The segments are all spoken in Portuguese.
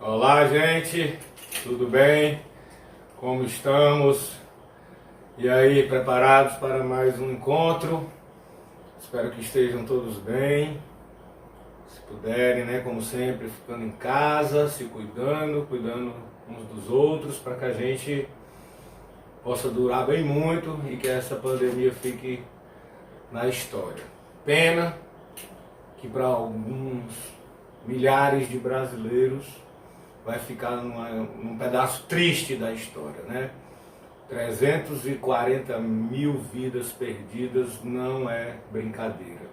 Olá, gente, tudo bem? Como estamos? E aí, preparados para mais um encontro? Espero que estejam todos bem. Se puderem, né, como sempre, ficando em casa, se cuidando uns dos outros, para que a gente possa durar bem muito e que essa pandemia fique na história. Pena que para alguns milhares de brasileiros vai ficar num pedaço triste da história, né? 340 mil vidas perdidas não é brincadeira.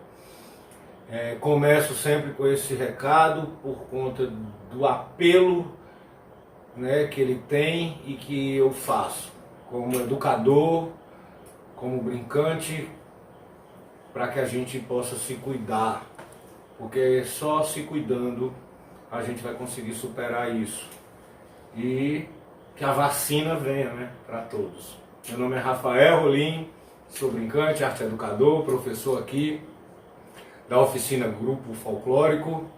Começo sempre com esse recado por conta do apelo, né, que ele tem e que eu faço como educador, como brincante, para que a gente possa se cuidar, porque só se cuidando a gente vai conseguir superar isso. E que a vacina venha, né, para todos. Meu nome é Rafael Rolim, sou brincante, arte educador, professor aqui da oficina Grupo Folclórico,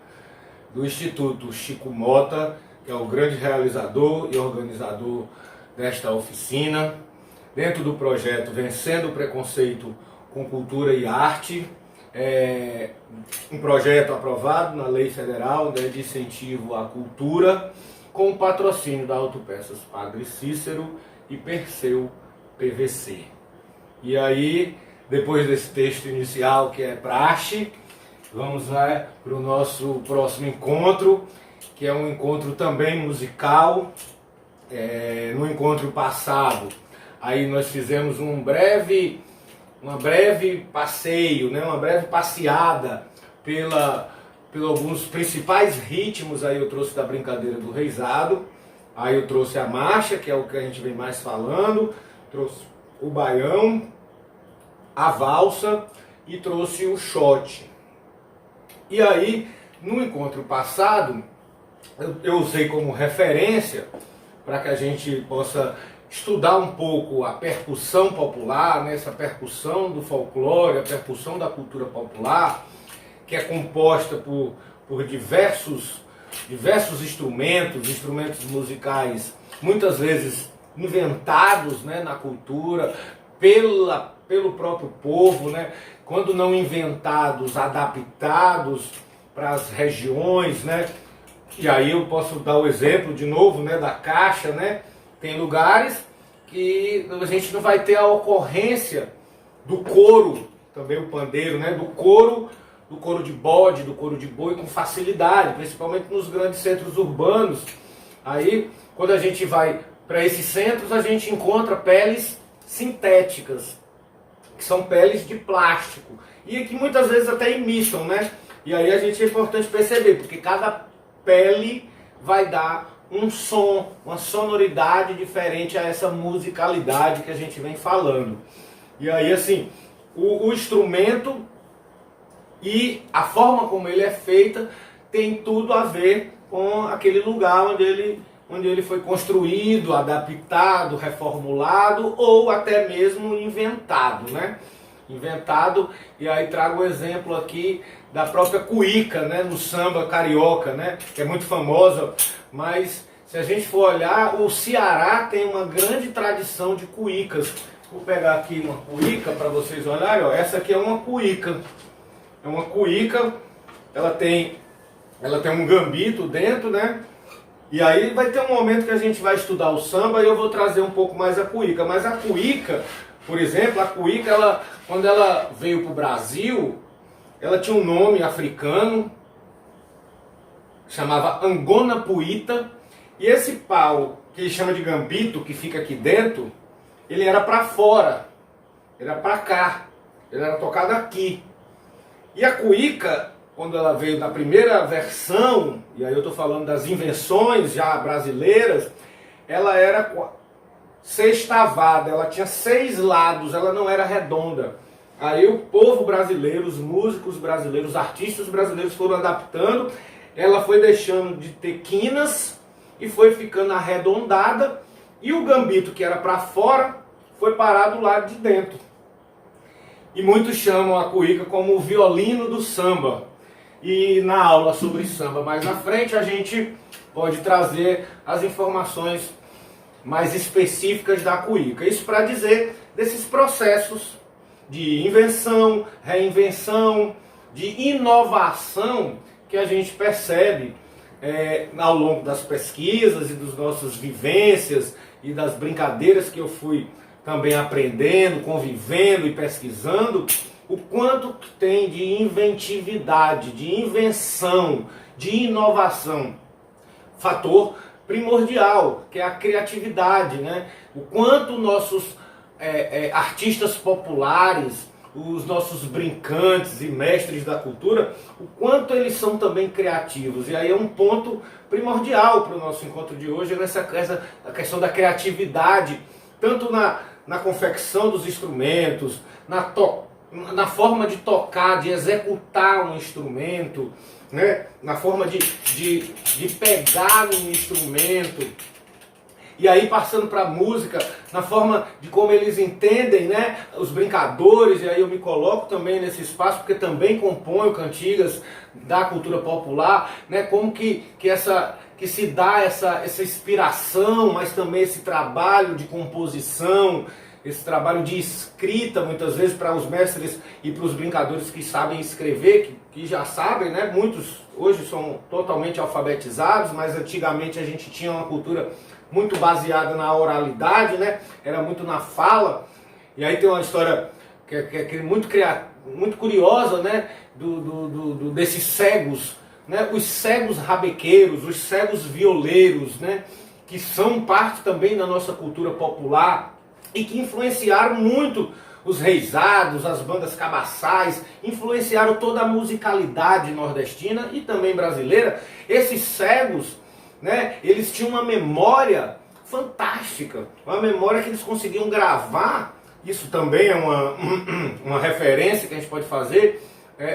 do Instituto Chico Mota, que é o grande realizador e organizador desta oficina, dentro do projeto Vencendo o Preconceito com Cultura e Arte, um projeto aprovado na Lei Federal, né, de incentivo à cultura, com o patrocínio da Autopeças Padre Cícero e Perseu PVC. E aí, depois desse texto inicial que é praxe, vamos lá para o nosso próximo encontro, que é um encontro também musical. No encontro passado, aí nós fizemos uma breve passeio, né, uma breve passeada pelos alguns principais ritmos. Aí eu trouxe da brincadeira do reizado, aí eu trouxe a marcha, que é o que a gente vem mais falando, trouxe o baião, a valsa e trouxe o shot. E aí, no encontro passado, eu usei como referência para que a gente possa estudar um pouco a percussão popular, né, essa percussão do folclore, a percussão da cultura popular, que é composta por diversos instrumentos musicais, muitas vezes inventados, né, na cultura, pelo próprio povo, né, quando não inventados, adaptados para as regiões, né. E aí eu posso dar o exemplo de novo, né, da caixa, né. Tem lugares que a gente não vai ter a ocorrência do coro, também o pandeiro, né, do coro de bode, do coro de boi com facilidade, principalmente nos grandes centros urbanos. Aí, quando a gente vai para esses centros, a gente encontra peles sintéticas, que são peles de plástico, e que muitas vezes até imitam, né? E aí é importante perceber, porque cada pele vai dar um som, uma sonoridade diferente a essa musicalidade que a gente vem falando. E aí, assim, o instrumento e a forma como ele é feita tem tudo a ver com aquele lugar onde ele foi construído, adaptado, reformulado ou até mesmo inventado, né? Inventado, e aí trago o exemplo aqui da própria cuíca, né, no samba carioca, né, que é muito famosa, mas se a gente for olhar, o Ceará tem uma grande tradição de cuícas. Vou pegar aqui uma cuíca para vocês olharem, ó. Essa aqui é uma cuíca. É uma cuíca, ela tem um gambito dentro, né? E aí vai ter um momento que a gente vai estudar o samba e eu vou trazer um pouco mais a cuíca. Mas a cuíca, por exemplo, a cuíca, quando ela veio para o Brasil, ela tinha um nome africano, chamava Angona Puíta, e esse pau, que ele chama de gambito, que fica aqui dentro, ele era para fora, era para cá, ele era tocado aqui. E a cuíca, quando ela veio na primeira versão, e aí eu estou falando das invenções já brasileiras, ela era sextavada, ela tinha 6 lados, ela não era redonda. Aí o povo brasileiro, os músicos brasileiros, os artistas brasileiros foram adaptando, ela foi deixando de ter quinas e foi ficando arredondada, e o gambito, que era para fora, foi parar do lado de dentro. E muitos chamam a cuíca como o violino do samba. E na aula sobre samba mais na frente a gente pode trazer as informações mais específicas da cuíca. Isso para dizer desses processos de invenção, reinvenção, de inovação que a gente percebe ao longo das pesquisas e das nossas vivências e das brincadeiras que eu fui também aprendendo, convivendo e pesquisando, o quanto que tem de inventividade, de invenção, de inovação. Fator primordial, que é a criatividade, né? O quanto nossos artistas populares, os nossos brincantes e mestres da cultura, o quanto eles são também criativos. E aí é um ponto primordial para o nosso encontro de hoje, a questão da criatividade, tanto na confecção dos instrumentos, na forma de tocar, de executar um instrumento, né? Na forma de pegar um instrumento. E aí passando para a música, na forma de como eles entendem, né, os brincadores, e aí eu me coloco também nesse espaço, porque também componho cantigas da cultura popular, né, como que se dá essa inspiração, mas também esse trabalho de composição, esse trabalho de escrita, muitas vezes para os mestres e para os brincadores que sabem escrever, que já sabem, né, muitos hoje são totalmente alfabetizados, mas antigamente a gente tinha uma cultura muito baseada na oralidade, né? Era muito na fala. E aí tem uma história que é muito curiosa, né? Desses cegos, né? Os cegos rabequeiros, os cegos violeiros, né? Que são parte também da nossa cultura popular e que influenciaram muito os reisados, as bandas cabaçais, influenciaram toda a musicalidade nordestina e também brasileira. Esses cegos, né, eles tinham uma memória fantástica, uma memória que eles conseguiam gravar. Isso também é uma referência que a gente pode fazer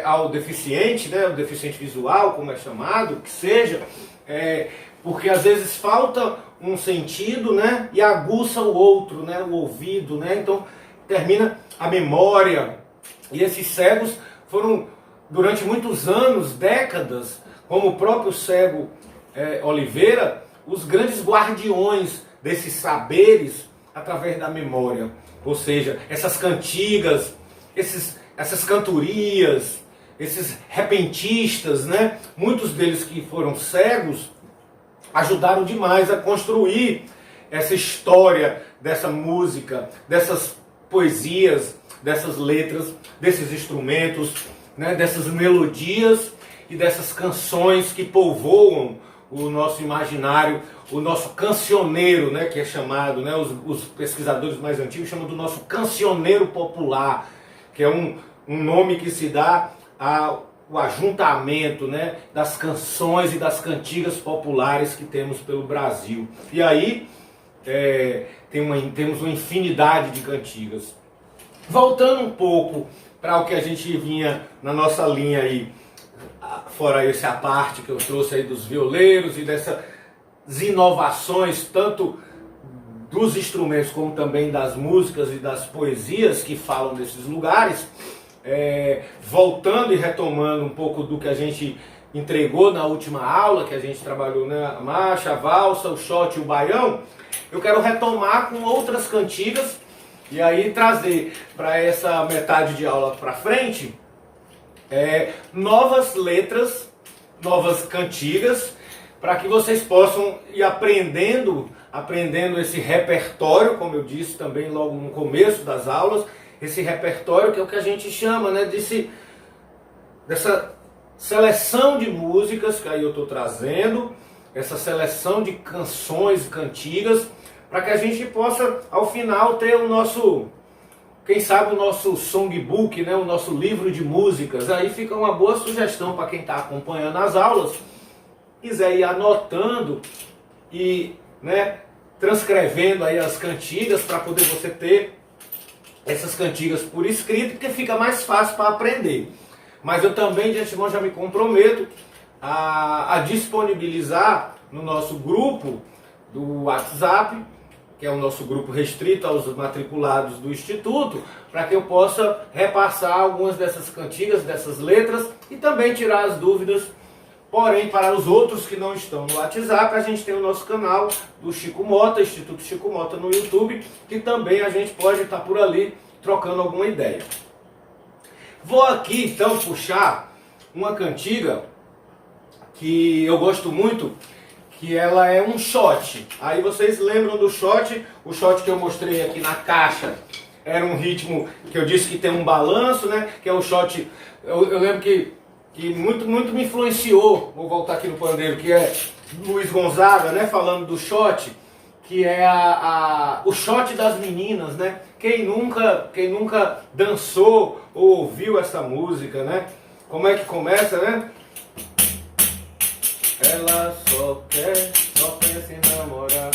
ao deficiente, né, o deficiente visual, como é chamado, que seja, porque às vezes falta um sentido, né, e aguça o outro, né, o ouvido, né, então termina a memória. E esses cegos foram, durante muitos anos, décadas, como o próprio cego Oliveira, os grandes guardiões desses saberes através da memória. Ou seja, essas cantigas, essas cantorias, esses repentistas, né? Muitos deles que foram cegos, ajudaram demais a construir essa história dessa música, dessas poesias, dessas letras, desses instrumentos, né? Dessas melodias e dessas canções que povoam o nosso imaginário, o nosso cancioneiro, né, que é chamado, né, os pesquisadores mais antigos chamam do nosso cancioneiro popular, que é um nome que se dá ao ajuntamento, né, das canções e das cantigas populares que temos pelo Brasil. E aí temos uma infinidade de cantigas. Voltando um pouco para o que a gente vinha na nossa linha aí, fora essa parte que eu trouxe aí dos violeiros e dessas inovações, tanto dos instrumentos como também das músicas e das poesias que falam desses lugares, voltando e retomando um pouco do que a gente entregou na última aula, que a gente trabalhou, né, a marcha, a valsa, o shot e o baião, eu quero retomar com outras cantigas e aí trazer para essa metade de aula para frente novas letras, novas cantigas, para que vocês possam ir aprendendo esse repertório, como eu disse também logo no começo das aulas, esse repertório que é o que a gente chama, né, dessa seleção de músicas que aí eu estou trazendo, essa seleção de canções, cantigas, para que a gente possa ao final ter o nosso, quem sabe, o nosso songbook, né, o nosso livro de músicas. Aí fica uma boa sugestão para quem está acompanhando as aulas, quiser ir anotando e, né, transcrevendo aí as cantigas para poder você ter essas cantigas por escrito, porque fica mais fácil para aprender. Mas eu também de antemão já me comprometo a disponibilizar no nosso grupo do WhatsApp, que é o nosso grupo restrito aos matriculados do Instituto, para que eu possa repassar algumas dessas cantigas, dessas letras, e também tirar as dúvidas Porém, para os outros que não estão no WhatsApp, a gente tem o nosso canal do Chico Mota, Instituto Chico Mota no YouTube, que também a gente pode estar por ali trocando alguma ideia. Vou aqui então puxar uma cantiga que eu gosto muito, que ela é um shot. Aí vocês lembram do shot? O shot que eu mostrei aqui na caixa era um ritmo que eu disse que tem um balanço, né? Que é o shot. Eu lembro que muito me influenciou. Vou voltar aqui no pandeiro, que é Luiz Gonzaga, né? Falando do shot, que é o shot das meninas, né? Quem nunca dançou ou ouviu essa música, né? Como é que começa, né? Ela só pensa em namorar.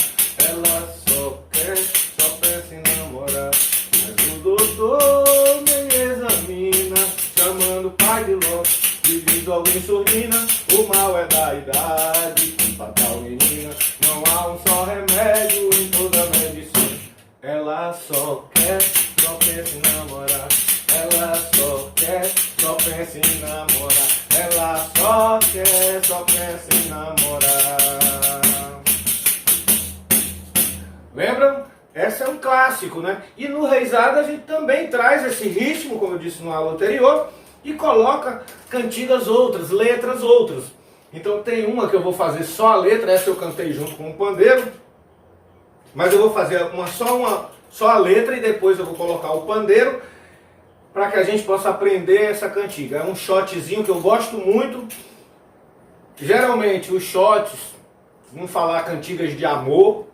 Ela só pensa em namorar. Mas o doutor nem examina, chamando o pai de louco, pedindo alguém surdina. O mal é da idade, fatal menina. Não há um só remédio em toda a medicina. Ela só pensa em namorar. Ela só pensa em namorar. Ela só pensa em namorar. Lembram? Essa é um clássico, né? E no Reisada a gente também traz esse ritmo, como eu disse no aula anterior, e coloca cantigas outras, letras outras. Então tem uma que eu vou fazer só a letra, essa eu cantei junto com o pandeiro, mas eu vou fazer só a letra e depois eu vou colocar o pandeiro, para que a gente possa aprender essa cantiga. É um shotzinho que eu gosto muito. Geralmente os shots vão falar cantigas de amor,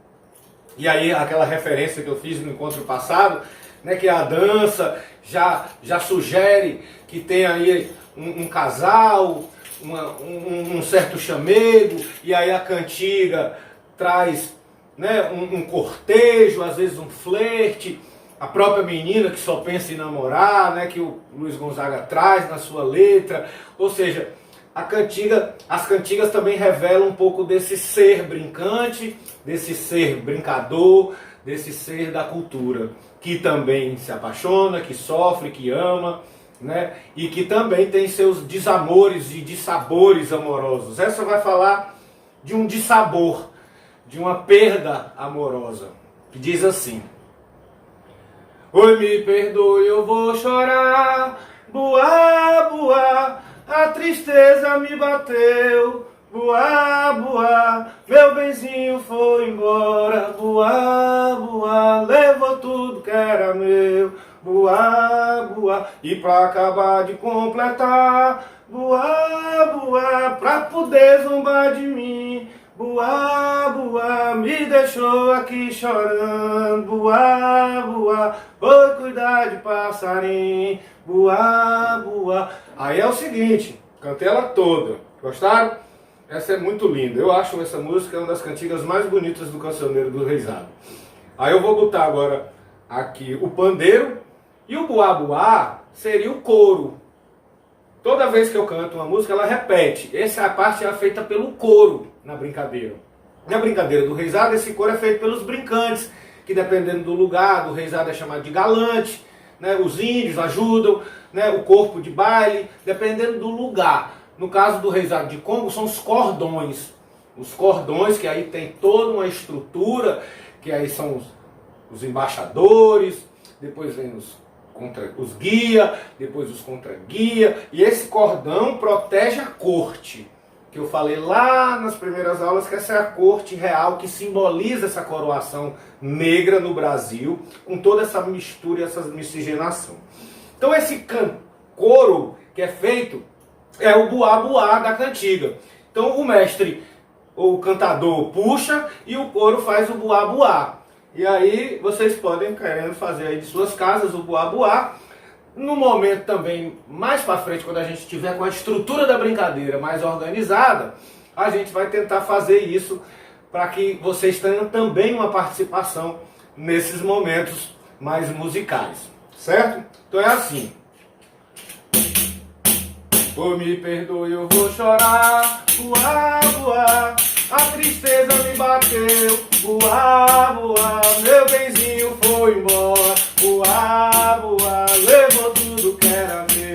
e aí aquela referência que eu fiz no encontro passado, né, que a dança já sugere que tem aí um casal, um certo chamego, e aí a cantiga traz, né, um cortejo, às vezes um flerte. A própria menina que só pensa em namorar, né, que o Luiz Gonzaga traz na sua letra. Ou seja, as cantigas também revelam um pouco desse ser brincante, desse ser brincador, desse ser da cultura, que também se apaixona, que sofre, que ama, né, e que também tem seus desamores e dissabores amorosos. Essa vai falar de um dissabor, de uma perda amorosa, que diz assim: oi, me perdoe, eu vou chorar, buá, buá, a tristeza me bateu, buá, buá, meu benzinho foi embora, buá, buá, levou tudo que era meu, buá, buá, e pra acabar de completar, buá, buá, pra poder zombar de mim, buá, buá, me deixou aqui chorando, buá, buá, foi cuidar de passarinho, buá, buá. Aí é o seguinte, cantei ela toda, gostaram? Essa é muito linda, eu acho essa música uma das cantigas mais bonitas do Cancioneiro do Reisado. Aí eu vou botar agora aqui o pandeiro, e o buá, buá seria o coro. Toda vez que eu canto uma música, ela repete. Essa parte é feita pelo coro na brincadeira. Na brincadeira do Reisado, esse coro é feito pelos brincantes, que dependendo do lugar, do Reisado é chamado de galante, né? Os índios ajudam, né? O corpo de baile, dependendo do lugar. No caso do Reisado de Congo, são os cordões. Os cordões, que aí tem toda uma estrutura, que aí são os embaixadores, depois vem os guia, depois os contra-guia, e esse cordão protege a corte, que eu falei lá nas primeiras aulas, que essa é a corte real, que simboliza essa coroação negra no Brasil, com toda essa mistura e essa miscigenação. Então esse coro que é feito é o buá-buá da cantiga. Então o mestre, ou o cantador, puxa e o coro faz o buá-buá. E aí vocês podem, querendo fazer aí de suas casas o buá-buá. No momento também, mais para frente, quando a gente estiver com a estrutura da brincadeira mais organizada, a gente vai tentar fazer isso para que vocês tenham também uma participação nesses momentos mais musicais, certo? Então é assim. Oh, me perdoe, eu vou chorar, buá, buá, a tristeza me bateu, buá, buá, meu benzinho foi embora, buá, buá, levou tudo que era meu,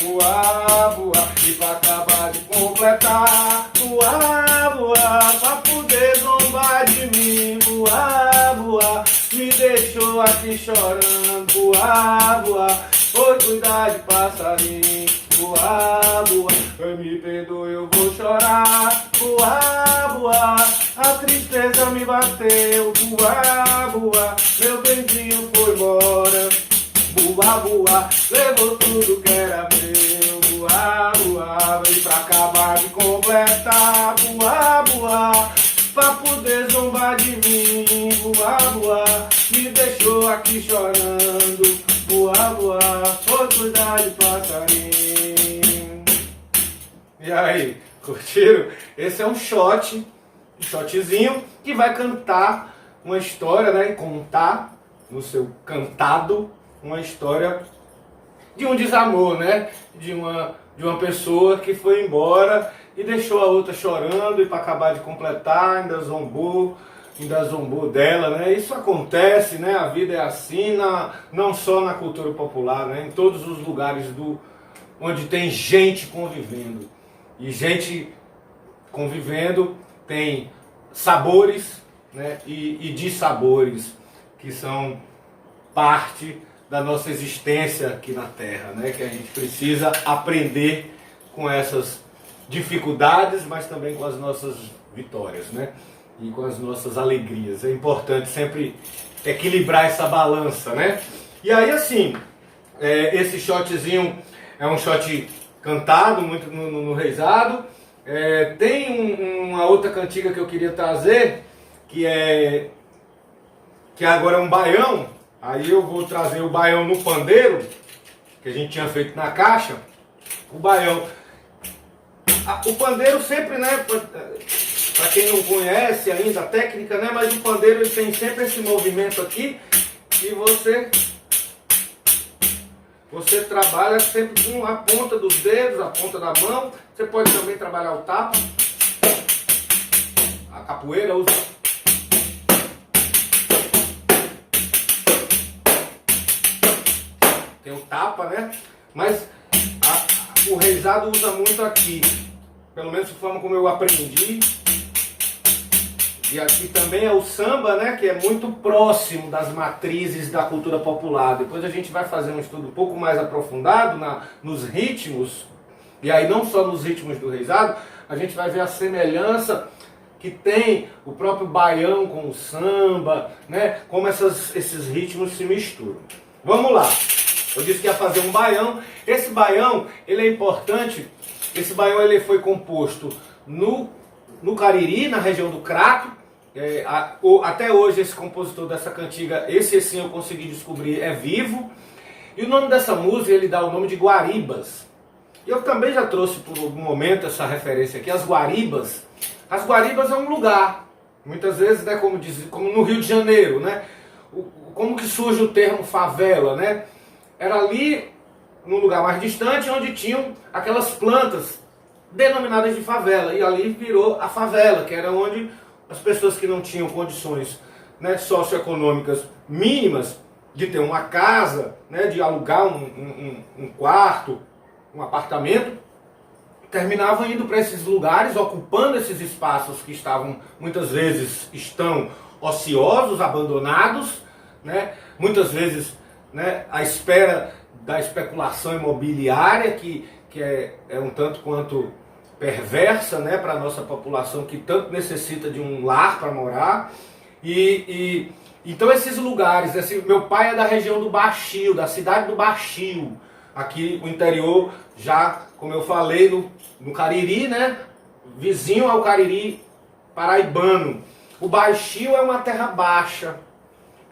buá, buá, E pra acabar de completar, voar, voar, pra poder zombar de mim, voar, voar, me deixou aqui chorando, voar, voar, foi cuidar de passarinho, voar, voar, me perdoe, eu vou chorar, voar, voar, a tristeza me bateu, voar, voar, meu benzinho foi embora, voar, voar, levou tudo que era meu, voar, voar, veio pra acabar de completar, voar, voar, pra poder zombar de mim, voar, voar, me deixou aqui chorando, voar, voar, foi cuidar de passarinho. E aí, curtiram? Esse é um shotzinho que vai cantar uma história, né, e contar no seu cantado uma história de um desamor, né, de uma pessoa que foi embora e deixou a outra chorando, e para acabar de completar ainda zombou dela, né? Isso acontece, né? A vida é assim, não só na cultura popular, né? Em todos os lugares onde tem gente convivendo. E gente convivendo tem sabores, né? E dissabores que são parte da nossa existência aqui na Terra, né? Que a gente precisa aprender com essas dificuldades, mas também com as nossas vitórias, né? E com as nossas alegrias. É importante sempre equilibrar essa balança, né? E aí, assim, esse shotzinho é um shot cantado muito no reizado. Tem uma outra cantiga que eu queria trazer, que agora é um baião. Aí eu vou trazer o baião no pandeiro, que a gente tinha feito na caixa. O baião. O pandeiro sempre, né? Para quem não conhece ainda a técnica, né? Mas o pandeiro ele tem sempre esse movimento aqui e você trabalha sempre com a ponta dos dedos, a ponta da mão. Você pode também trabalhar o tapa. A capoeira usa. Tem o tapa, né? Mas o reizado usa muito aqui. Pelo menos a forma como eu aprendi. E aqui também é o samba, né, que é muito próximo das matrizes da cultura popular. Depois a gente vai fazer um estudo um pouco mais aprofundado nos ritmos, e aí não só nos ritmos do reizado, a gente vai ver a semelhança que tem o próprio baião com o samba, né, como esses ritmos se misturam. Vamos lá, eu disse que ia fazer um baião. Esse baião, ele é importante, esse baião ele foi composto no Cariri, na região do Crato. Até hoje esse compositor dessa cantiga, esse sim eu consegui descobrir, é vivo. E o nome dessa música ele dá o nome de Guaribas. Eu também já trouxe por algum momento essa referência aqui, as Guaribas. As Guaribas é um lugar, muitas vezes, né, como no Rio de Janeiro, né? Como que surge o termo favela, né? Era ali, num lugar mais distante, onde tinham aquelas plantas denominadas de favela, e ali virou a favela, que era onde as pessoas que não tinham condições, né, socioeconômicas mínimas de ter uma casa, né, de alugar um quarto, um apartamento, terminavam indo para esses lugares, ocupando esses espaços que muitas vezes estão ociosos, abandonados, né, muitas vezes, né, à espera da especulação imobiliária, que é um tanto quanto perversa, né, para a nossa população que tanto necessita de um lar para morar. Então esses lugares, meu pai é da região do Baixio, da cidade do Baixio, aqui no interior, já como eu falei, no Cariri, né, vizinho ao Cariri paraibano. O Baixio é uma terra baixa,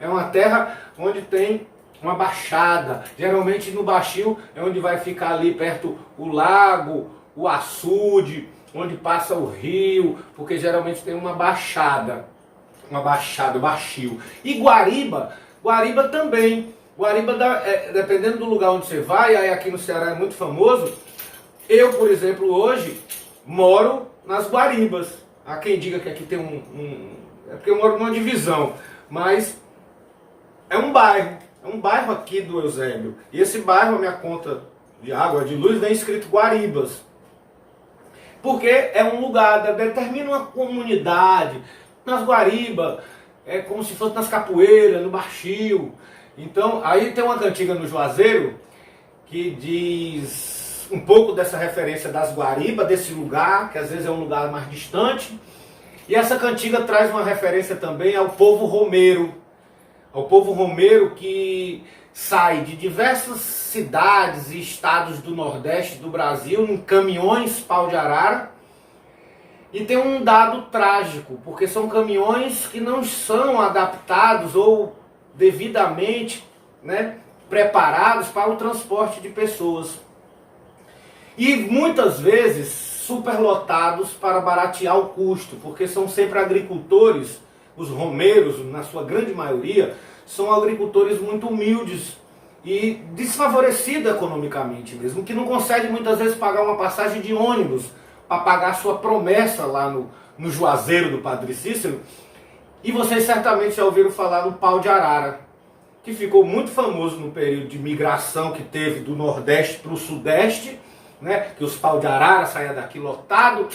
é uma terra onde tem uma baixada. Geralmente no Baixio é onde vai ficar ali perto o lago, o açude, onde passa o rio, porque geralmente tem uma baixada, o Baixio. E Guariba também. Guariba, dependendo do lugar onde você vai, aí aqui no Ceará é muito famoso. Eu, por exemplo, hoje moro nas Guaribas. Há quem diga que aqui tem é porque eu moro numa divisão, mas é um bairro aqui do Eusébio. E esse bairro, a minha conta de água, de luz, vem escrito Guaribas. porque é um lugar, determina uma comunidade. Nas Guaribas, é como se fosse nas capoeiras, no Baixio. Então, aí tem uma cantiga no Juazeiro que diz um pouco dessa referência das Guaribas, desse lugar, que às vezes é um lugar mais distante. E essa cantiga traz uma referência também ao povo romeiro. Ao povo romeiro que sai de diversas cidades e estados do Nordeste do Brasil em caminhões pau de arara. E tem um dado trágico, porque são caminhões que não são adaptados ou devidamente, né, preparados para o transporte de pessoas. E muitas vezes superlotados para baratear o custo, porque são sempre agricultores, os romeiros, na sua grande maioria, são agricultores muito humildes e desfavorecidos economicamente mesmo, que não conseguem muitas vezes pagar uma passagem de ônibus para pagar sua promessa lá no Juazeiro do Padre Cícero. E vocês certamente já ouviram falar no pau de arara, que ficou muito famoso no período de migração que teve do Nordeste para o Sudeste, né? Que os pau de arara saíam daqui lotado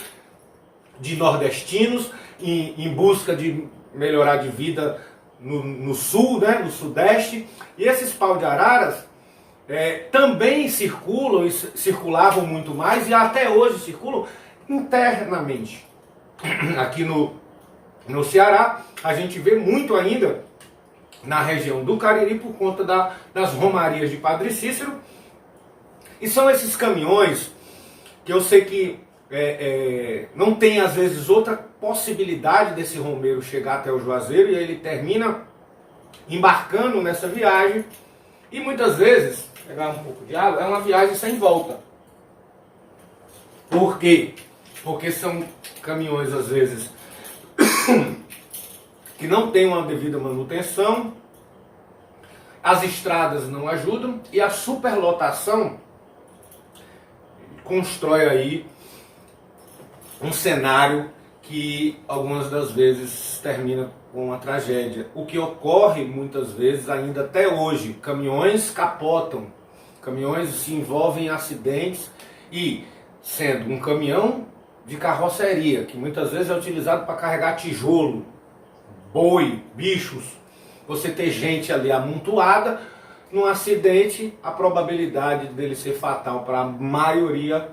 de nordestinos em busca de melhorar de vida no Sul, né? No Sudeste. E esses pau de araras também circulam, e circulavam muito mais, e até hoje circulam internamente. Aqui no Ceará, a gente vê muito ainda na região do Cariri por conta das romarias de Padre Cícero. E são esses caminhões que eu sei que não tem às vezes outra possibilidade desse romeiro chegar até o Juazeiro, e ele termina embarcando nessa viagem. E muitas vezes, pegar um pouco de água, é uma viagem sem volta. Por quê? Porque são caminhões às vezes que não têm uma devida manutenção, as estradas não ajudam, e a superlotação constrói aí um cenário que algumas das vezes termina com uma tragédia. O que ocorre muitas vezes ainda até hoje, caminhões capotam, caminhões se envolvem em acidentes, e sendo um caminhão de carroceria, que muitas vezes é utilizado para carregar tijolo, boi, bichos, você ter gente ali amontoada, num acidente, a probabilidade dele ser fatal para a maioria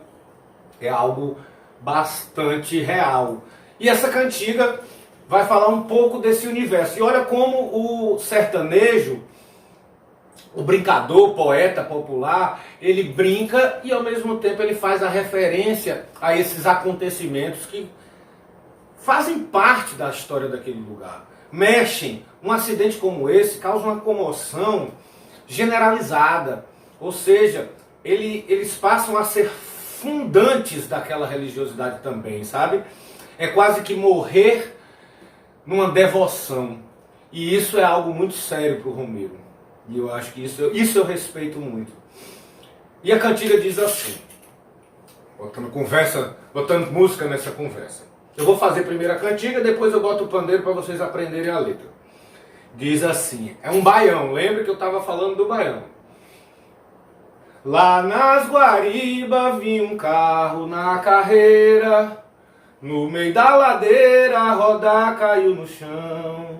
é algo bastante real. E essa cantiga vai falar um pouco desse universo. E olha como o sertanejo, o brincador, poeta popular, ele brinca e ao mesmo tempo ele faz a referência a esses acontecimentos que fazem parte da história daquele lugar. Mexem. Um acidente como esse causa uma comoção generalizada, ou seja, eles passam a ser fundantes daquela religiosidade também, sabe? É quase que morrer numa devoção, e isso é algo muito sério para o romeiro, e eu acho que isso eu respeito muito. E a cantiga diz assim, botando música nessa conversa. Eu vou fazer primeiro a cantiga, depois eu boto o pandeiro para vocês aprenderem a letra. Diz assim, é um baião, lembra que eu estava falando do baião. Lá nas Guaribas vi um carro na carreira, no meio da ladeira a roda caiu no chão.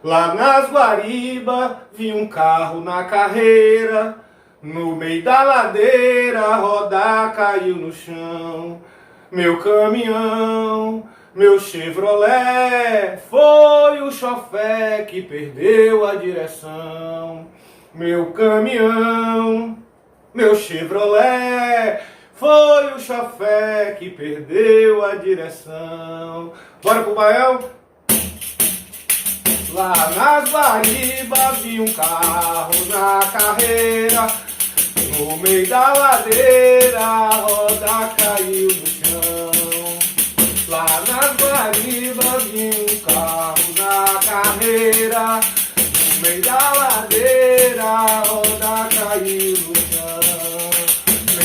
Lá nas Guaribas vi um carro na carreira, no meio da ladeira a roda caiu no chão. Meu caminhão, meu Chevrolet, foi o chofé que perdeu a direção. Meu caminhão, meu Chevrolet, foi o chofé que perdeu a direção. Bora pro baião? Lá nas Guaribas vi um carro na carreira, no meio da ladeira a roda caiu no chão. Lá nas Guaribas vi um carro na carreira, no meio da ladeira a roda caiu no chão.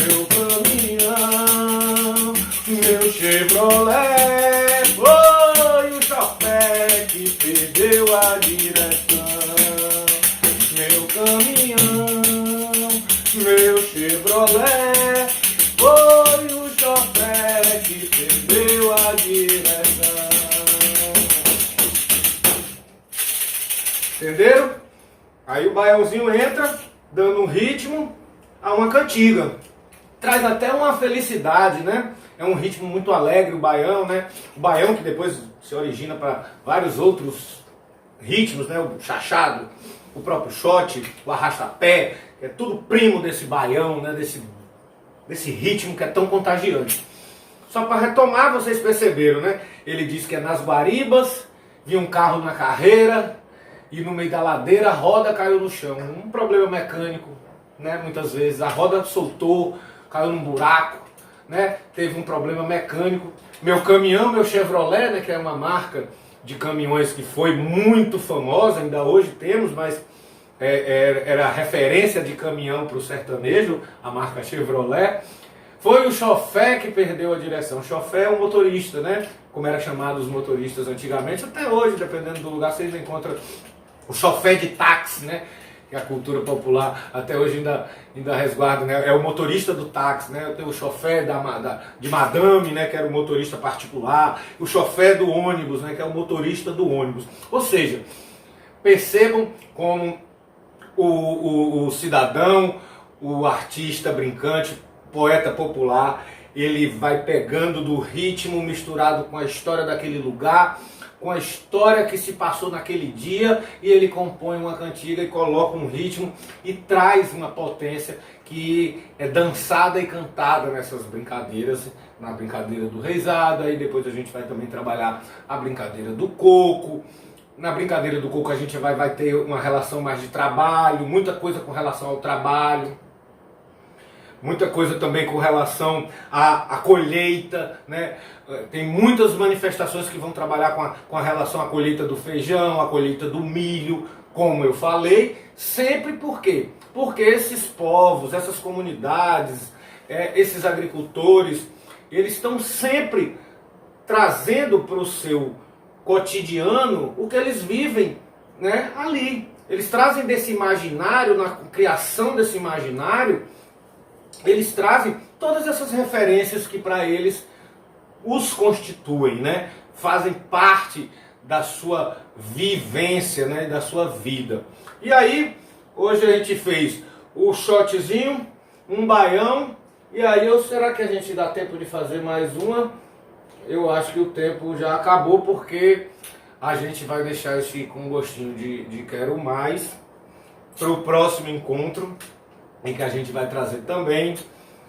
Meu caminhão, meu Chevrolet, foi o chofé que perdeu a direção. Meu caminhão, meu Chevrolet, foi o chofé que ritmo a uma cantiga. Traz até uma felicidade, né? É um ritmo muito alegre o baião, né? O baião que depois se origina para vários outros ritmos, né? O chachado, o próprio shot, o arrastapé, é tudo primo desse baião, né? Desse ritmo que é tão contagiante. Só para retomar, vocês perceberam, né? Ele diz que é nas Guaribas, vinha um carro na carreira e no meio da ladeira a roda caiu no chão. Um problema mecânico, né? Muitas vezes a roda soltou, caiu num buraco, né? Teve um problema mecânico. Meu caminhão, meu Chevrolet, né? Que é uma marca de caminhões que foi muito famosa, ainda hoje temos, mas era a referência de caminhão para o sertanejo, a marca Chevrolet. Foi o chofé que perdeu a direção. O chofé é um motorista, né? Como era chamado os motoristas antigamente. Até hoje, dependendo do lugar, vocês encontram o chofé de táxi, né? Que a cultura popular até hoje ainda resguarda, né? É o motorista do táxi, né? Tem o chofé de madame, né? Que era o motorista particular. O chofé do ônibus, né? Que é o motorista do ônibus. Ou seja, percebam como o cidadão, o artista brincante, poeta popular, ele vai pegando do ritmo misturado com a história daquele lugar, com a história que se passou naquele dia, e ele compõe uma cantiga e coloca um ritmo e traz uma potência que é dançada e cantada nessas brincadeiras, na brincadeira do reisado. Aí depois a gente vai também trabalhar a brincadeira do coco. Na brincadeira do coco a gente vai ter uma relação mais de trabalho, muita coisa com relação ao trabalho. Muita coisa também com relação à colheita, né? Tem muitas manifestações que vão trabalhar com a relação à colheita do feijão, à colheita do milho, como eu falei. Sempre por quê? Porque esses povos, essas comunidades, esses agricultores, eles estão sempre trazendo para o seu cotidiano o que eles vivem, né, ali. Eles trazem desse imaginário, na criação desse imaginário, eles trazem todas essas referências que para eles os constituem, né? Fazem parte da sua vivência, né? Da sua vida. E aí, hoje a gente fez o shotzinho, um baião, e aí será que a gente dá tempo de fazer mais uma? Eu acho que o tempo já acabou, porque a gente vai deixar esse com gostinho de quero mais para o próximo encontro, em que a gente vai trazer também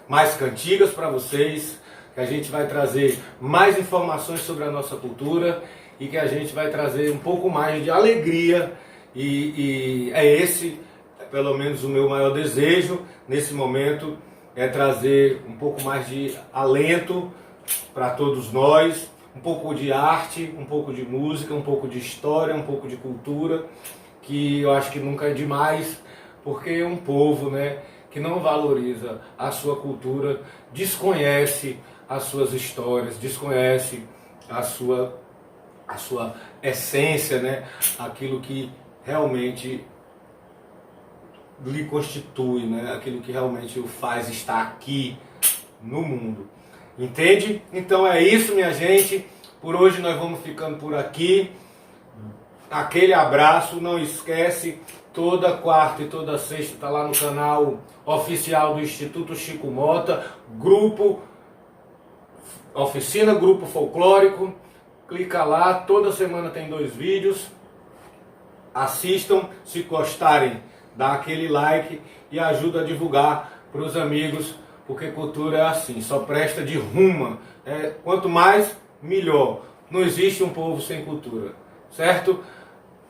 mais cantigas para vocês, que a gente vai trazer mais informações sobre a nossa cultura e que a gente vai trazer um pouco mais de alegria, e esse, pelo menos o meu maior desejo nesse momento, é trazer um pouco mais de alento para todos nós, um pouco de arte, um pouco de música, um pouco de história, um pouco de cultura, que eu acho que nunca é demais, porque um povo, né, que não valoriza a sua cultura desconhece as suas histórias, desconhece a sua essência, né, aquilo que realmente lhe constitui, né, aquilo que realmente o faz estar aqui no mundo. Entende? Então é isso, minha gente. Por hoje nós vamos ficando por aqui. Aquele abraço, não esquece, toda quarta e toda sexta está lá no canal oficial do Instituto Chico Mota, Oficina Grupo Folclórico. Clica lá, toda semana tem 2 vídeos. Assistam, se gostarem, dá aquele like e ajuda a divulgar para os amigos, porque cultura é assim, só presta de ruma. Quanto mais, melhor. Não existe um povo sem cultura, certo?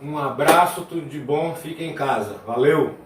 Um abraço, tudo de bom, fique em casa. Valeu!